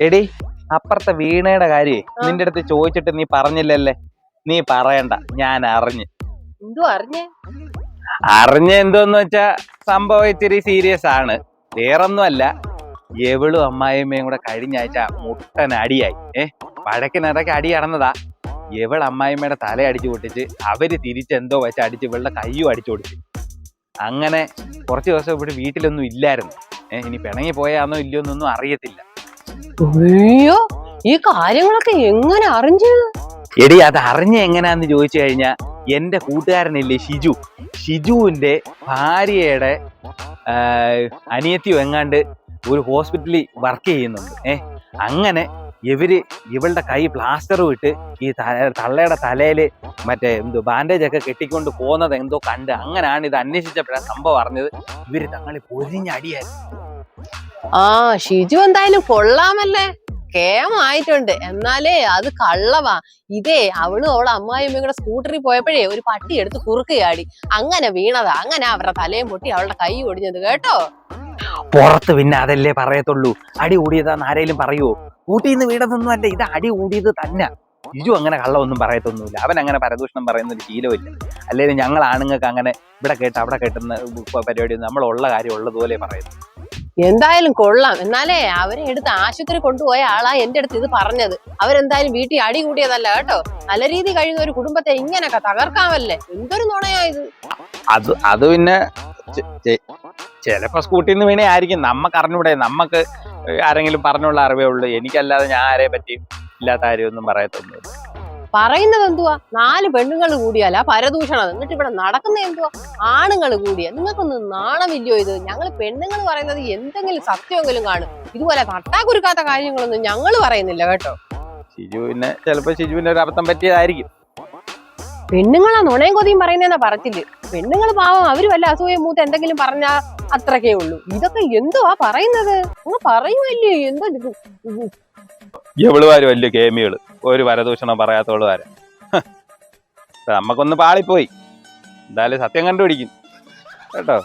എടി അപ്പുറത്തെ വീണയുടെ കാര്യേ നിന്റെ അടുത്ത് ചോദിച്ചിട്ട് നീ പറഞ്ഞില്ലല്ലേ? നീ പറയണ്ട, ഞാൻ അറിഞ്ഞ്. അറിഞ്ഞ എന്തോന്ന് വെച്ചാ സംഭവം ഇത്തിരി സീരിയസ് ആണ്. വേറൊന്നുമല്ല, എവളും അമ്മായിമ്മയും കൂടെ കഴിഞ്ഞ ആഴ്ച മുട്ടൻ അടിയായി. വഴക്കിനിടയ്ക്ക് അടി നടന്നതാ. എവൾ അമ്മായിമ്മയുടെ തല അടിച്ചു പൊട്ടിച്ച് അവര് തിരിച്ചെന്തോ വെച്ച് അടിച്ച് ഇവളുടെ കയ്യും അടിച്ചു പൊടിച്ച്. അങ്ങനെ കുറച്ച് ദിവസം ഇവിടെ വീട്ടിലൊന്നും ഇല്ലായിരുന്നു. ഇനി പിണങ്ങി പോയാന്നോ ഇല്ലയോ എന്നൊന്നും അറിയത്തില്ല. അയ്യോ, ഈ കാര്യങ്ങളൊക്കെ എങ്ങനെ അറിഞ്ഞു? എടി, അത് അറിഞ്ഞ എങ്ങനെയാന്ന് ചോദിച്ചു കഴിഞ്ഞാ, എന്റെ കൂട്ടുകാരനില്ലേ ഷിജുവിന്റെ ഭാര്യയുടെ അനിയത്തിയോ എങ്ങാണ്ട് ഒരു ഹോസ്പിറ്റലിൽ വർക്ക് ചെയ്യുന്നുണ്ട്. അങ്ങനെ ഇവളുടെ കൈ പ്ലാസ്റ്റർ വിട്ട് ഈ തള്ളയുടെ തലയില് മറ്റേ ബാൻഡേജ് ഒക്കെ കെട്ടിക്കൊണ്ട് പോകുന്നത് എന്തോ കണ്ട്, അങ്ങനെയാണ് ഇത് അന്വേഷിച്ചപ്പോഴാണ് സംഭവം അറിഞ്ഞത്. ഇവര് തങ്ങളെ പൊരിഞ്ഞടിയായിരുന്നു. ഷിജു എന്തായാലും കൊള്ളാമല്ലേ, കേമായിട്ടുണ്ട്. എന്നാലേ അത് കള്ളവാ. ഇതേ അവളും അവളെ അമ്മായിയമ്മയും കൂടെ സ്കൂട്ടറിൽ പോയപ്പോഴേ ഒരു പട്ടി എടുത്ത് കുറുക്ക് ചാടി, അങ്ങനെ വീണതാ. അങ്ങനെ അവരുടെ തലയും പൊട്ടി അവളുടെ കൈ ഒടിഞ്ഞത് കേട്ടോ. പുറത്ത് പിന്നെ അതല്ലേ പറയത്തുള്ളൂ. അടി കൂടിയതാന്ന് ആരെങ്കിലും പറയുവോ? കൂട്ടിന്ന് വീണതൊന്നും അല്ല, ഇത് അടി കൂടിയത് തന്നെ. ഷിജു അങ്ങനെ കള്ളമൊന്നും പറയത്തൊന്നുമില്ല. അവൻ അങ്ങനെ പരദൂഷണം പറയുന്ന ഒരു ശീലമില്ല. അല്ലെങ്കിൽ ഞങ്ങൾ ആണുങ്ങൾക്ക് അങ്ങനെ ഇവിടെ കേട്ട് അവിടെ കേട്ടുന്ന പരിപാടി നമ്മളുള്ള കാര്യം ഉള്ളതുപോലെ പറയുന്നു. എന്തായാലും കൊള്ളാം. എന്നാലേ അവരെ എടുത്ത് ആശുപത്രി കൊണ്ടുപോയ ആളാ എന്റെ അടുത്ത് ഇത് പറഞ്ഞത്. അവരെന്തായാലും വീട്ടിൽ അടി കൂടിയതല്ല കേട്ടോ. നല്ല രീതി കഴിയുന്ന ഒരു കുടുംബത്തെ ഇങ്ങനെയൊക്കെ തകർക്കാമല്ലേ? എന്തൊരു നുണയാ ഇത്. അത് പിന്നെ ചിലപ്പോ സ്കൂട്ടിൽ നിന്ന് വീണേ ആയിരിക്കും. നമുക്ക് അറിഞ്ഞൂടെ? നമുക്ക് ആരെങ്കിലും പറഞ്ഞുള്ള അറിവേ ഉള്ളൂ. എനിക്കല്ലാതെ ഞാൻ ആരെ പറ്റി ഇല്ലാത്ത കാര്യമൊന്നും പറയത്തൊന്നുമില്ല. പറയുന്നത് എന്തുവാ? 4 പെണ്ണുങ്ങൾ കൂടിയാലാ പരദൂഷണം. എന്നിട്ട് ഇവിടെ നടക്കുന്ന എന്തുവാ? ആണുങ്ങൾ കൂടിയ. നിങ്ങൾക്കൊന്നും നാണമില്ലയോ ഇത്? ഞങ്ങൾ പെണ്ണുങ്ങൾ പറയുന്നത് എന്തെങ്കിലും സത്യമെങ്കിലും കാണും. ഇതുപോലെ തട്ടാക്കുരുക്കാത്ത കാര്യങ്ങളൊന്നും ഞങ്ങൾ പറയുന്നില്ല കേട്ടോ. ഷിജുവിന്റെ ഒരു അബദ്ധം പറ്റിയതായിരിക്കും. പെണ്ണുങ്ങളാ നുണയും കൊതിയും പറയുന്നതെന്നാ പറച്ചില്. പെണ്ണുങ്ങൾ പാവം, അവര് വല്ല അസൂയ മൂത്ത് എന്തെങ്കിലും പറഞ്ഞാ അത്രക്കേ ഉള്ളൂ. ഇതൊക്കെ എന്തുവാ പറയുന്നത്? നിങ്ങൾ പറയുമല്ലേ? എന്തോ എവളുമാര് വലിയ കേമികള്, ഒരു പരദൂഷണം പറയാത്തവളുമാര്. നമുക്കൊന്ന് പാളിപ്പോയി. എന്തായാലും സത്യം കണ്ടുപിടിക്കും കേട്ടോ.